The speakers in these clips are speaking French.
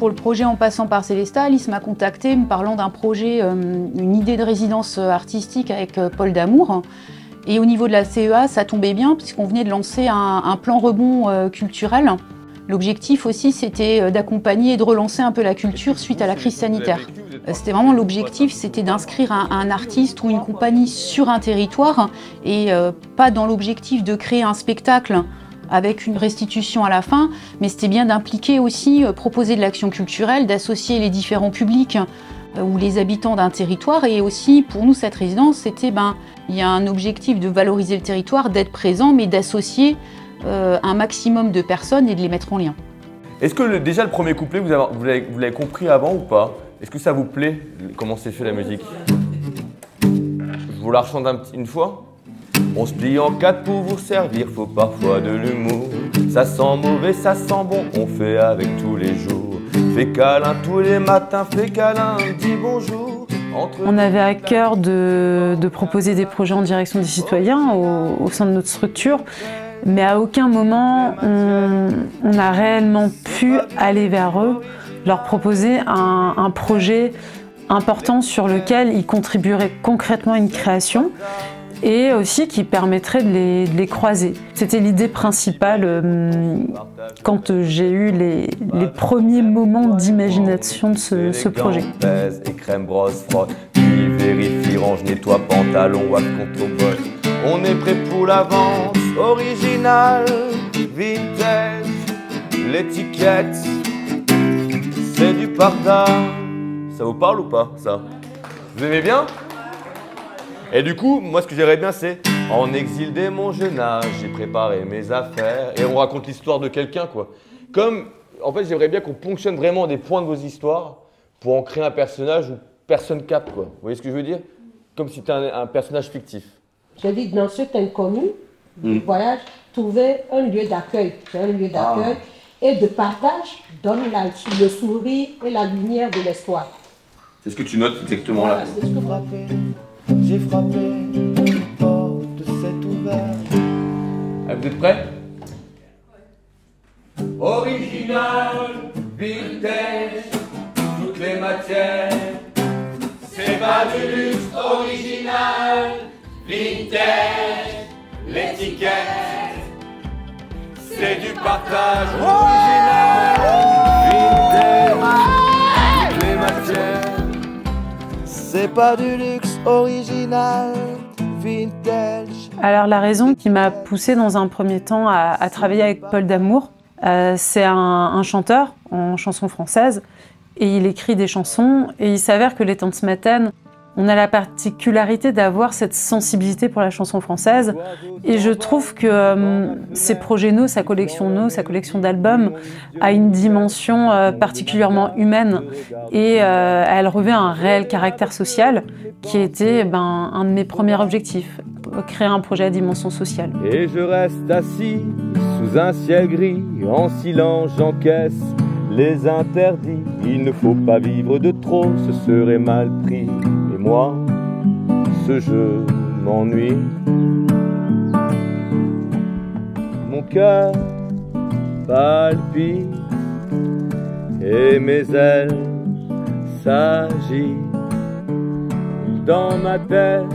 Pour le projet En passant par Célestat, Alice m'a contacté me parlant d'un projet, une idée de résidence artistique avec Paul Damour. Et au niveau de la CEA, ça tombait bien puisqu'on venait de lancer un plan rebond culturel. L'objectif aussi, c'était d'accompagner et de relancer un peu la culture suite à la crise sanitaire. C'était vraiment l'objectif, c'était d'inscrire un artiste ou une compagnie sur un territoire et pas dans l'objectif de créer un spectacle avec une restitution à la fin, mais c'était bien d'impliquer aussi, proposer de l'action culturelle, d'associer les différents publics ou les habitants d'un territoire. Et aussi, pour nous, cette résidence, c'était, il y a un objectif de valoriser le territoire, d'être présent, mais d'associer un maximum de personnes et de les mettre en lien. Est-ce que déjà le premier couplet, vous l'avez compris avant ou pas? Est-ce que ça vous plaît, comment c'est fait la musique? Je vous la rechante une fois. On se plie en quatre pour vous servir, faut parfois de l'humour. Ça sent mauvais, ça sent bon, on fait avec tous les jours. Fais câlin tous les matins, fais câlin, dis bonjour. On avait à cœur de proposer des projets en direction des citoyens au sein de notre structure, mais à aucun moment on a réellement pu aller vers eux, leur proposer un projet important sur lequel ils contribueraient concrètement à une création et aussi qui permettrait de les croiser. C'était l'idée principale quand j'ai eu les premiers moments d'imagination de ce projet. Et crème brosse frotte, puis vérifie, range, nettoie, pantalon, watt contre botte. On est prêt pour l'avance, original, vintage, l'étiquette, c'est du partage. Ça vous parle ou pas, ça? Vous aimez bien? Et du coup, moi ce que j'aimerais bien c'est en exil dès mon jeune âge, j'ai préparé mes affaires et on raconte l'histoire de quelqu'un quoi. Comme, en fait j'aimerais bien qu'on ponctionne vraiment des points de vos histoires pour en créer un personnage où personne capte quoi. Vous voyez ce que je veux dire? Comme si c'était un personnage fictif. J'ai dit dans cet inconnu du voyage, trouver un lieu d'accueil. C'est un lieu d'accueil et de partage donne le sourire et la lumière de l'espoir. C'est ce que tu notes exactement là. C'est ce que je... J'ai frappé, une porte s'est ouverte. Ah, vous êtes prêts? Original, vintage, toutes les matières. C'est pas du luxe, original, vintage, l'étiquette. C'est du partage, original, vintage, toutes les matières. C'est pas du luxe original, vintage. Alors la raison qui m'a poussée dans un premier temps à travailler avec Paul Damour, c'est un chanteur en chanson française et il écrit des chansons et il s'avère que les Tantes Matines, on a la particularité d'avoir cette sensibilité pour la chanson française et je trouve que ses projets sa collection d'albums a une dimension particulièrement humaine et elle revêt un réel caractère social qui était un de mes premiers objectifs, créer un projet à dimension sociale. Et je reste assis sous un ciel gris, en silence j'encaisse les interdits. Il ne faut pas vivre de trop, ce serait mal pris. Et moi, ce jeu m'ennuie. Mon cœur palpite et mes ailes s'agitent dans ma tête.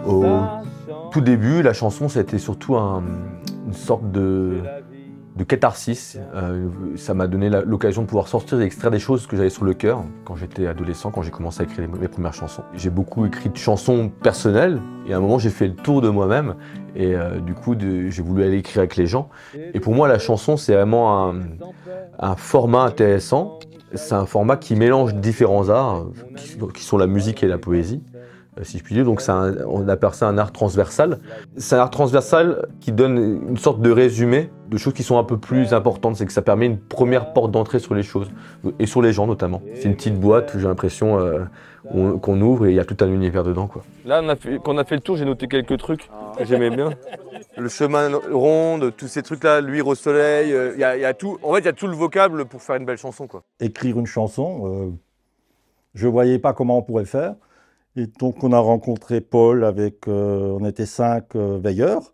Au tout début, la chanson, c'était surtout une sorte de catharsis. Ça m'a donné l'occasion de pouvoir sortir et extraire des choses que j'avais sur le cœur quand j'étais adolescent, quand j'ai commencé à écrire mes premières chansons. J'ai beaucoup écrit de chansons personnelles et à un moment j'ai fait le tour de moi-même et du coup j'ai voulu aller écrire avec les gens. Et pour moi la chanson c'est vraiment un format intéressant. C'est un format qui mélange différents arts qui sont la musique et la poésie, si je puis dire. Donc on appelle ça un art transversal. C'est un art transversal qui donne une sorte de résumé de choses qui sont un peu plus importantes. C'est que ça permet une première porte d'entrée sur les choses, et sur les gens notamment. C'est une petite boîte, j'ai l'impression, qu'on ouvre et il y a tout un univers dedans, quoi. Là, quand on a fait le tour, j'ai noté quelques trucs que j'aimais bien. Le chemin rond, tous ces trucs-là, luire au soleil, il y a tout. En fait, il y a tout le vocable pour faire une belle chanson, quoi. Écrire une chanson, je ne voyais pas comment on pourrait faire. Et donc on a rencontré Paul avec, on était 5 veilleurs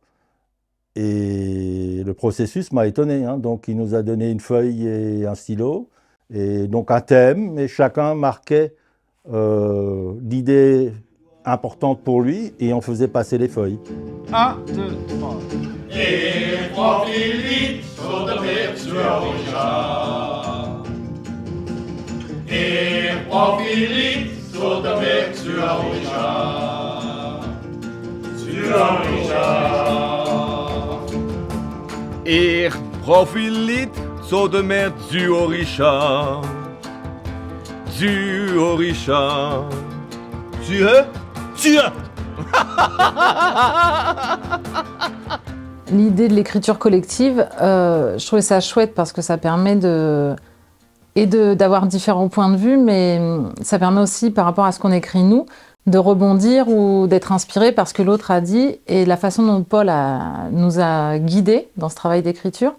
et le processus m'a étonné. Hein. Donc il nous a donné une feuille et un stylo Et donc un thème, et chacun marquait l'idée importante pour lui et on faisait passer les feuilles. 1, 2, 3. Profilit so de mer du orisha. Du orisha. Tu es? L'idée de l'écriture collective, je trouvais ça chouette parce que ça permet d'avoir différents points de vue, mais ça permet aussi, par rapport à ce qu'on écrit nous, de rebondir ou d'être inspiré par ce que l'autre a dit. Et la façon dont Paul nous a guidés dans ce travail d'écriture,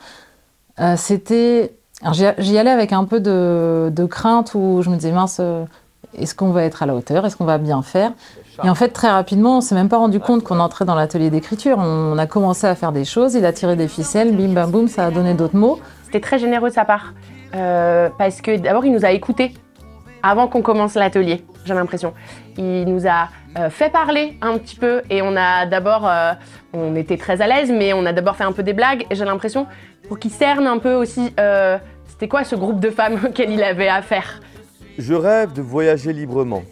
c'était... J'y allais avec un peu de crainte où je me disais, mince, est-ce qu'on va être à la hauteur? Est-ce qu'on va bien faire? Et en fait, très rapidement, on ne s'est même pas rendu compte qu'on entrait dans l'atelier d'écriture. On a commencé à faire des choses, il a tiré des ficelles, bim bam boum, ça a donné d'autres mots. C'était très généreux de sa part, parce que d'abord, il nous a écoutés avant qu'on commence l'atelier, j'ai l'impression. Il nous a fait parler un petit peu et on a d'abord, on était très à l'aise, mais on a d'abord fait un peu des blagues et j'ai l'impression pour qu'il cerne un peu aussi, c'était quoi ce groupe de femmes auquel il avait affaire. Je rêve de voyager librement.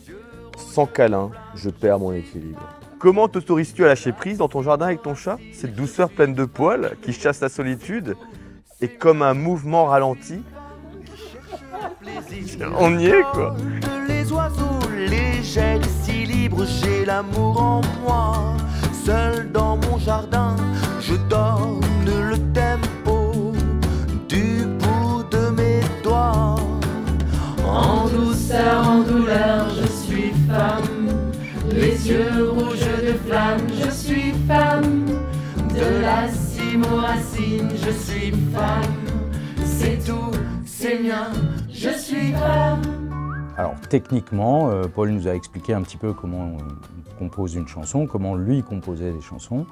Sans câlin, je perds mon équilibre. Comment t'autorises-tu à lâcher prise dans ton jardin avec ton chat? Cette douceur pleine de poils qui chasse la solitude et comme un mouvement ralenti. On y est quoi. Les oiseaux légers, si libres, j'ai l'amour en moi. Seul dans mon jardin, je donne le tempo du bout de mes doigts. En douceur, en douleur, je suis femme. Les yeux rouges de flamme, je suis femme. De la cime aux racines, je suis femme. C'est tout, c'est mien, je suis femme. Alors techniquement, Paul nous a expliqué un petit peu comment on compose une chanson, comment lui composait les chansons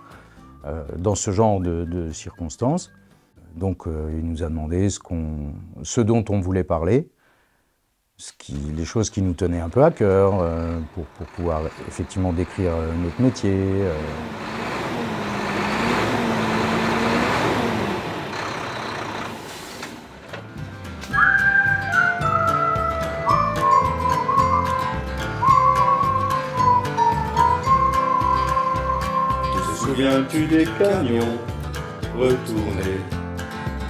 dans ce genre de circonstances. Donc il nous a demandé ce dont on voulait parler, les choses qui nous tenaient un peu à cœur pour pouvoir effectivement décrire notre métier. Te souviens-tu des camions retournés,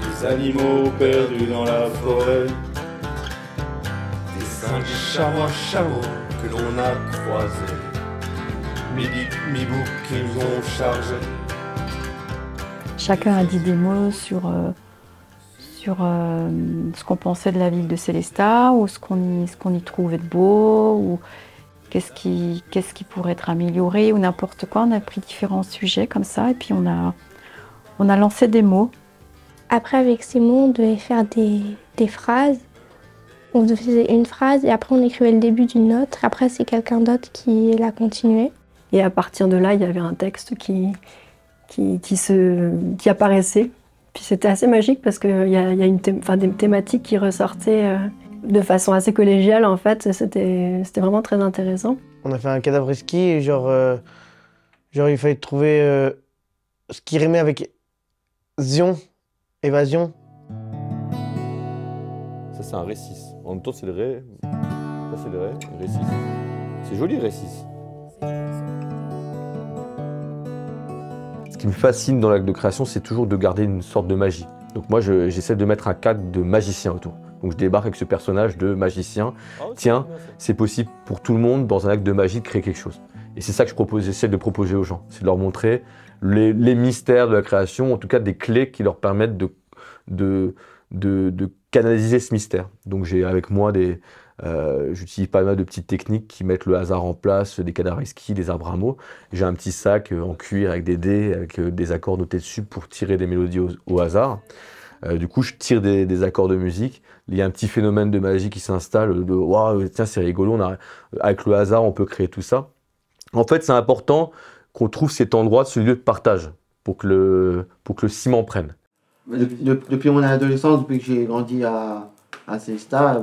des animaux perdus dans la forêt, des singes chameaux que l'on a croisés, mi-bouc qui nous ont chargés. Chacun a dit des mots sur ce qu'on pensait de la ville de Sélestat, ou ce qu'on y trouvait de beau, ou qu'est-ce qui pourrait être amélioré, ou n'importe quoi. On a pris différents sujets comme ça, et puis on a lancé des mots. Après, avec ces mots, on devait faire des phrases. On faisait une phrase, et après on écrivait le début d'une autre. Après, c'est quelqu'un d'autre qui la continuait. Et à partir de là, il y avait un texte qui apparaissait. Puis c'était assez magique parce qu'il y a des thématiques qui ressortaient de façon assez collégiale en fait. C'était vraiment très intéressant. On a fait un cadavre ski et genre il fallait trouver ce qui rimait avec zion, évasion. Ça c'est un ré6. En même temps c'est le ré. Ça c'est le ré, ré6. C'est joli ré6. Ce qui me fascine dans l'acte de création, c'est toujours de garder une sorte de magie. Donc moi, j'essaie de mettre un cadre de magicien autour. Donc je débarque avec ce personnage de magicien. Tiens, c'est possible pour tout le monde, dans un acte de magie, de créer quelque chose. Et c'est ça que j'essaie de proposer aux gens. C'est de leur montrer les mystères de la création, en tout cas des clés qui leur permettent de canaliser ce mystère. Donc j'ai avec moi j'utilise pas mal de petites techniques qui mettent le hasard en place, des cadavres ski, des arbres à mots. J'ai un petit sac en cuir avec des dés, avec des accords notés dessus pour tirer des mélodies au hasard. Du coup, je tire des accords de musique. Il y a un petit phénomène de magie qui s'installe, de waouh, tiens, c'est rigolo, avec le hasard, on peut créer tout ça. En fait, c'est important qu'on trouve cet endroit, ce lieu de partage, pour que le ciment prenne. Depuis mon adolescence, depuis que j'ai grandi à Célestat,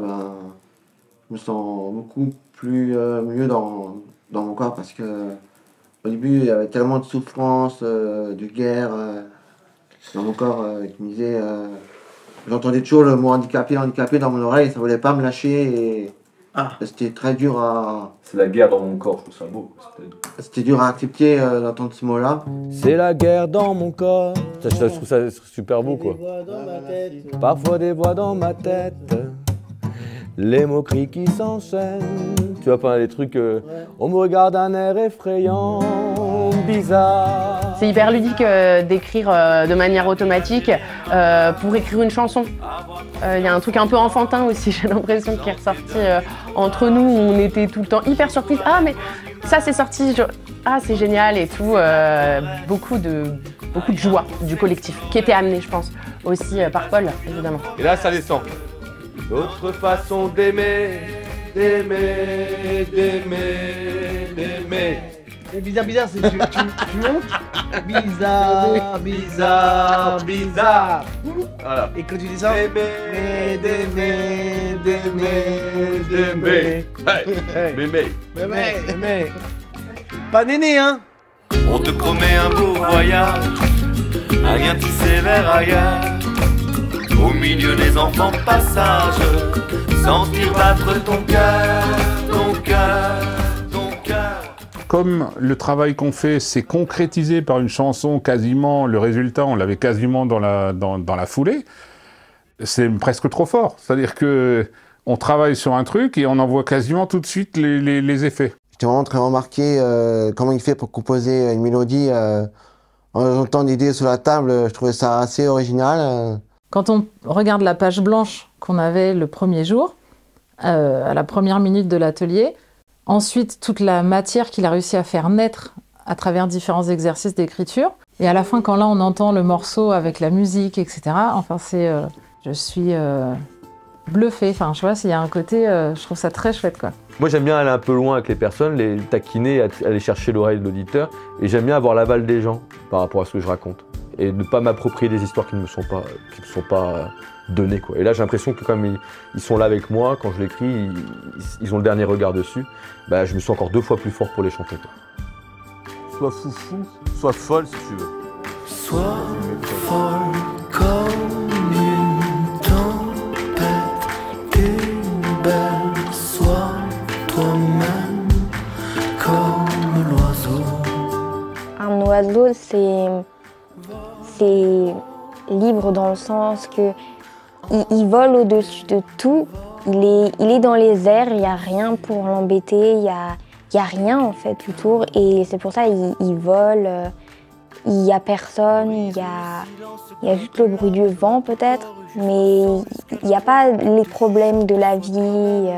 je me sens beaucoup plus mieux dans mon corps parce que au début, il y avait tellement de souffrance, de guerre dans mon corps qui me disait... J'entendais toujours le mot handicapé dans mon oreille, ça voulait pas me lâcher et c'était très dur à... C'est la guerre dans mon corps, je trouve ça beau. C'était dur à accepter d'entendre ce mot-là. C'est la guerre dans mon corps. Je trouve ça super beau, quoi. Parfois des voix dans ma tête, les mots cris qui s'enchaînent. Tu vois pas des trucs, on me regarde d'un air effrayant, bizarre. C'est hyper ludique d'écrire de manière automatique pour écrire une chanson. Il y a un truc un peu enfantin aussi, j'ai l'impression, qui est ressorti entre nous, où on était tout le temps hyper surprise. Ah mais ça c'est sorti, ah c'est génial et tout. Beaucoup de joie du collectif, qui était amené je pense, aussi par Paul, évidemment. Et là ça descend. D'autres façons d'aimer, d'aimer, d'aimer, d'aimer. C'est bizarre, c'est tu montes. Bizarre. Voilà. Et quand tu dis ça, d'aimer. Pas néné, hein. On te promet un beau voyage, un lien tissé vers ailleurs. Au milieu des enfants de passage, sentir battre ton cœur, ton cœur, ton cœur. Comme le travail qu'on fait, c'est concrétisé par une chanson quasiment, le résultat, on l'avait quasiment dans la foulée, c'est presque trop fort. C'est-à-dire que on travaille sur un truc et on en voit quasiment tout de suite les effets. J'étais vraiment très remarqué comment il fait pour composer une mélodie en ajoutant des idées sur la table. Je trouvais ça assez original. Quand on regarde la page blanche qu'on avait le premier jour, à la première minute de l'atelier, ensuite toute la matière qu'il a réussi à faire naître à travers différents exercices d'écriture, et à la fin quand là on entend le morceau avec la musique, etc., enfin c'est... je suis bluffée, enfin je vois, il y a un côté, je trouve ça très chouette quoi. Moi j'aime bien aller un peu loin avec les personnes, les taquiner, aller chercher l'oreille de l'auditeur, et j'aime bien avoir l'aval des gens par rapport à ce que je raconte. Et ne pas m'approprier des histoires qui ne me sont pas données, quoi. Et là j'ai l'impression que comme ils sont là avec moi, quand je l'écris, ils ont le dernier regard dessus, bah, je me sens encore 2 fois plus fort pour les chanter, quoi. Sois foufou, sois folle si tu veux. Sois folle comme une tempête, une belle, sois toi-même comme l'oiseau. Un oiseau, c'est libre dans le sens que il vole au-dessus de tout. Il est dans les airs, il n'y a rien pour l'embêter, il y a rien en fait autour. Et c'est pour ça il vole, il n'y a personne, il y a juste le bruit du vent peut-être. Mais il n'y a pas les problèmes de la vie,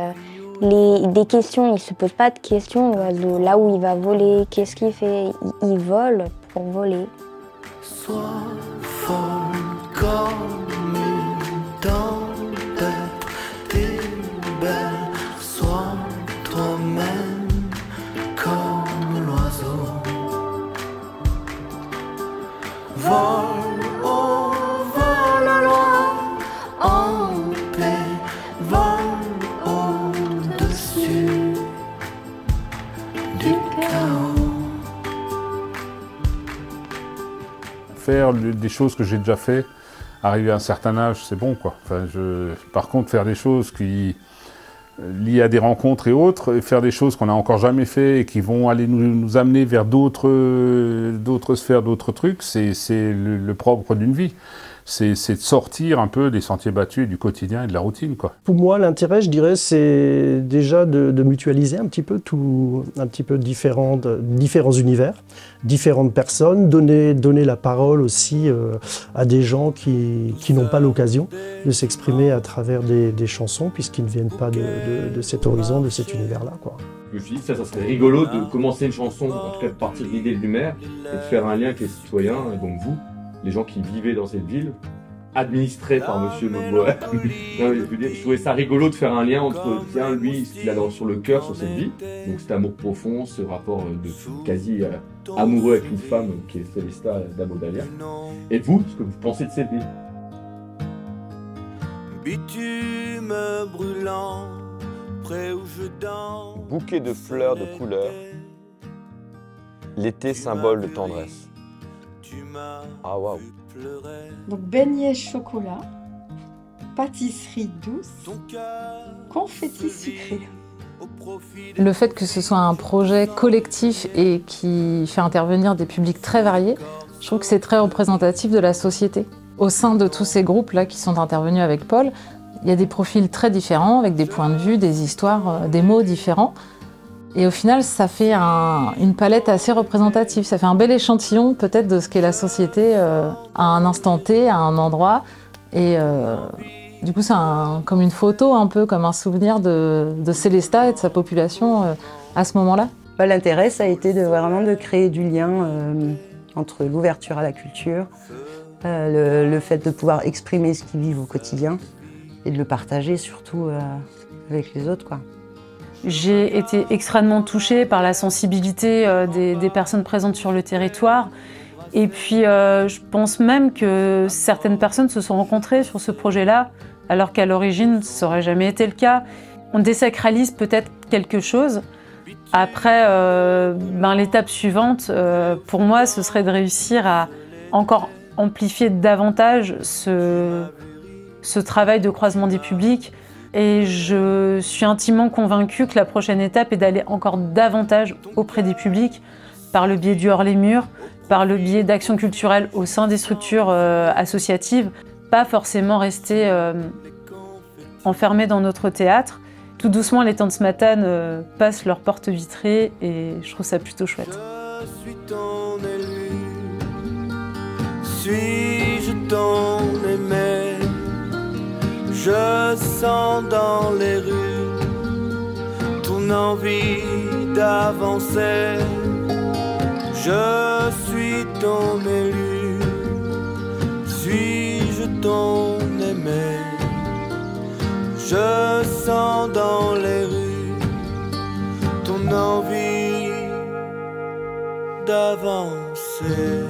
des questions. Il ne se pose pas de questions, l'oiseau. Là où il va voler, qu'est-ce qu'il fait? Il vole pour voler. Sois folle comme une tempête, t'es belle, sois toi-même comme l'oiseau. Vole, oh, vole loin, en paix, vole au-dessus du chaos. Faire des choses que j'ai déjà fait, arriver à un certain âge, c'est bon quoi. Enfin, par contre, faire des choses qui liées à des rencontres et autres, et faire des choses qu'on n'a encore jamais fait et qui vont aller nous amener vers d'autres sphères, d'autres trucs, c'est le propre d'une vie. C'est de sortir un peu des sentiers battus et du quotidien et de la routine, quoi. Pour moi, l'intérêt, je dirais, c'est déjà de mutualiser un petit peu différents univers, différentes personnes, donner la parole aussi à des gens qui n'ont pas l'occasion de s'exprimer à travers des chansons, puisqu'ils ne viennent pas de cet horizon, de cet univers-là, quoi. Je me suis dit, ça serait rigolo de commencer une chanson, en tout cas de partir de l'idée de lumière, et de faire un lien avec les citoyens, donc vous, les gens qui vivaient dans cette ville, administrés par Monsieur Maudebois. Je trouvais ça rigolo de faire un lien entre, tiens, lui, ce qu'il a sur le cœur sur cette vie, donc cet amour profond, ce rapport de quasi amoureux avec une femme qui est Célestat d'Amodalia, et vous, ce que vous pensez de cette ville. Bitume me brûlant, près où je danse. Bouquet de fleurs de couleurs, l'été symbole de tendresse. Ah waouh. Donc beignets chocolat, pâtisserie douce, confetti sucré. Le fait que ce soit un projet collectif et qui fait intervenir des publics très variés, je trouve que c'est très représentatif de la société. Au sein de tous ces groupes-là qui sont intervenus avec Paul, il y a des profils très différents, avec des points de vue, des histoires, des mots différents. Et au final, ça fait une palette assez représentative. Ça fait un bel échantillon peut-être de ce qu'est la société à un instant T, à un endroit. Et du coup, c'est comme une photo, un peu comme un souvenir de Sélestat et de sa population à ce moment-là. L'intérêt, ça a été vraiment de créer du lien entre l'ouverture à la culture, le fait de pouvoir exprimer ce qu'ils vivent au quotidien et de le partager surtout avec les autres, quoi. J'ai été extrêmement touchée par la sensibilité des personnes présentes sur le territoire. Et puis, je pense même que certaines personnes se sont rencontrées sur ce projet-là, alors qu'à l'origine, ça n'aurait jamais été le cas. On désacralise peut-être quelque chose. Après, l'étape suivante, pour moi, ce serait de réussir à encore amplifier davantage ce travail de croisement des publics. Et je suis intimement convaincue que la prochaine étape est d'aller encore davantage auprès des publics, par le biais du hors-les-murs, par le biais d'actions culturelles au sein des structures associatives, pas forcément rester enfermés dans notre théâtre. Tout doucement, les Tantes Matanes passent leurs portes vitrées et je trouve ça plutôt chouette. Je suis ton élu, suis-je ton aimé? Je sens dans les rues ton envie d'avancer. Je suis ton élu, suis-je ton aimé? Je sens dans les rues ton envie d'avancer.